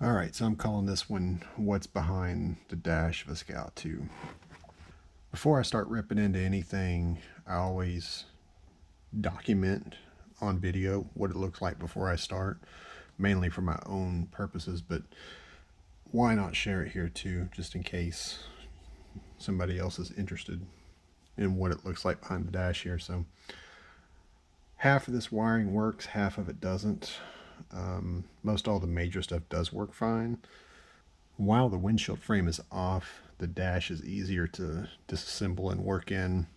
All right, so I'm calling this one What's Behind the Dash of a Scout 2. Before I start ripping into anything, I always document on video what it looks like before I start, mainly for my own purposes, but why not share it here too, just in case somebody else is interested in what it looks like behind the dash here. So half of this wiring works, half of it doesn't. Most all the major stuff does work fine. While the windshield frame is off, the dash is easier to disassemble and work in.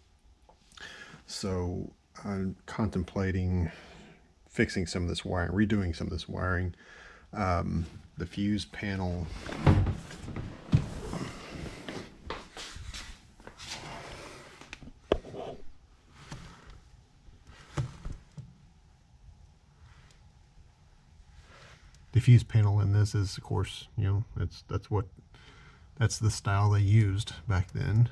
So I'm contemplating fixing some of this wiring, redoing some of this wiring. The fuse panel, in this is, of course, that's the style they used back then.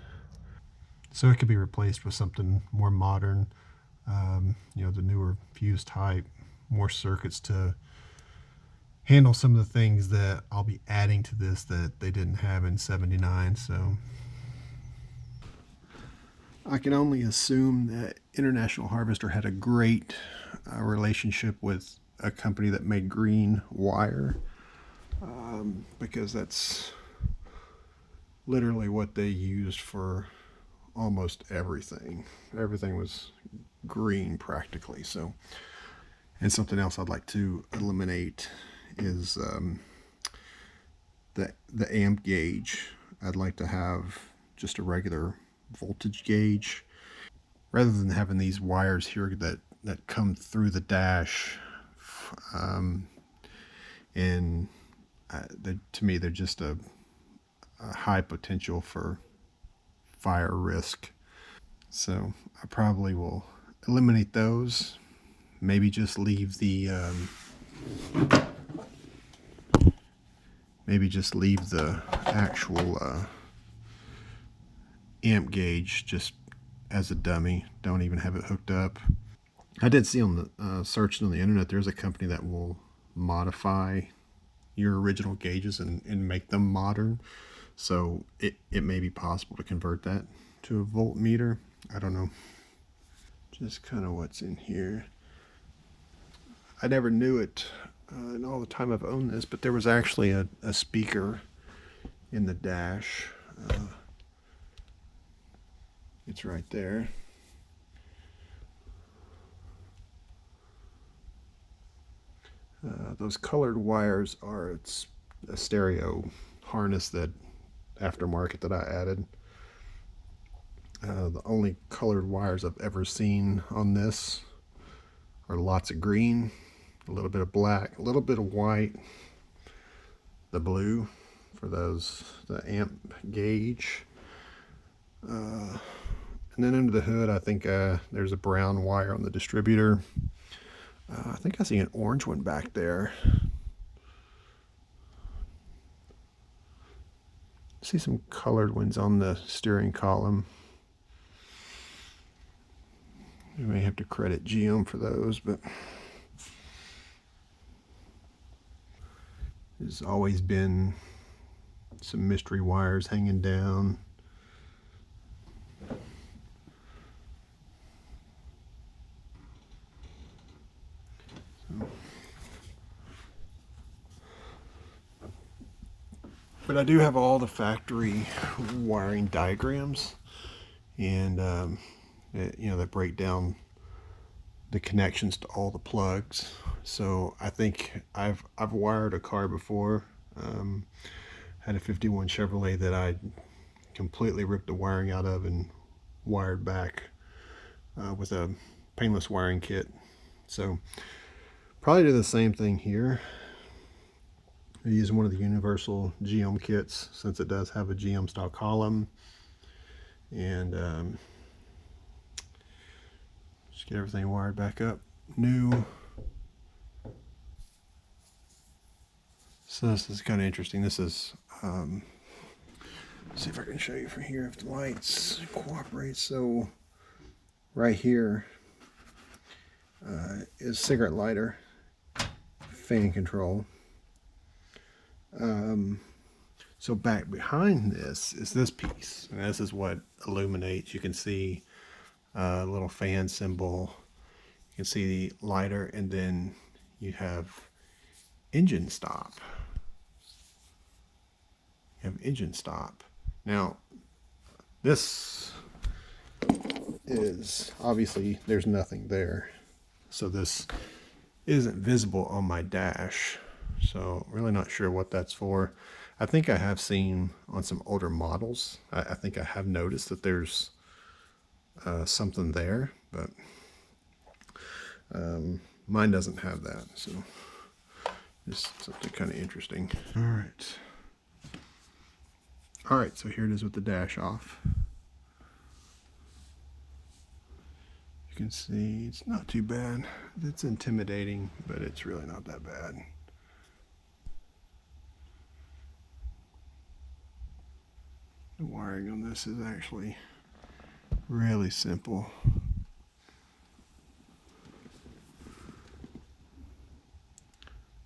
So it could be replaced with something more modern, the newer fuse type, more circuits to handle some of the things that I'll be adding to this that they didn't have in '79. So I can only assume that International Harvester had a great relationship with a company that made green wire, because that's literally what they used for almost everything. Everything was green practically. So, and something else I'd like to eliminate is the amp gauge. I'd like to have just a regular voltage gauge rather than having these wires here that come through the dash. And to me, they're just a high potential for fire risk. So I probably will eliminate those. Maybe just leave the actual amp gauge just as a dummy. Don't even have it hooked up. I did see on the searching on the internet, there's a company that will modify your original gauges and make them modern. So it may be possible to convert that to a voltmeter. I don't know. Just kind of what's in here. I never knew it in all the time I've owned this, but there was actually a speaker in the dash. It's right there. Those colored wires are a stereo harness that aftermarket that I added. The only colored wires I've ever seen on this are lots of green, a little bit of black, a little bit of white, the blue for the amp gauge. And then under the hood, I think there's a brown wire on the distributor. I think I see an orange one back there. I see some colored ones on the steering column. You may have to credit GM for those, but there's always been some mystery wires hanging down. But I do have all the factory wiring diagrams, and that break down the connections to all the plugs. So I think I've wired a car before. Had a 51 Chevrolet that I completely ripped the wiring out of and wired back with a painless wiring kit. So probably do the same thing here. I use one of the universal GM kits since it does have a GM style column, and just get everything wired back up new. So this is kind of interesting. This is see if I can show you from here if the lights cooperate. So right here is cigarette lighter, fan control. So back behind this is this piece, and this is what illuminates. You can see a little fan symbol, you can see the lighter, and then you have engine stop. You have engine stop. Now, this is obviously there's nothing there, so this isn't visible on my dash. So really not sure what that's for. I think I have seen on some older models, I think I have noticed that there's something there, but mine doesn't have that. So just something kind of interesting. All right, so here it is with the dash off. You can see it's not too bad. It's intimidating, but it's really not that bad. The wiring on this is actually really simple.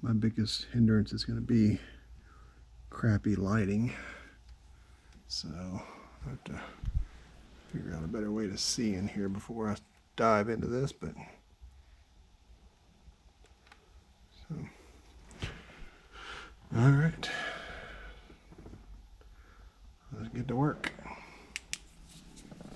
My biggest hindrance is going to be crappy lighting, so I have to figure out a better way to see in here before I dive into this. But so, all right.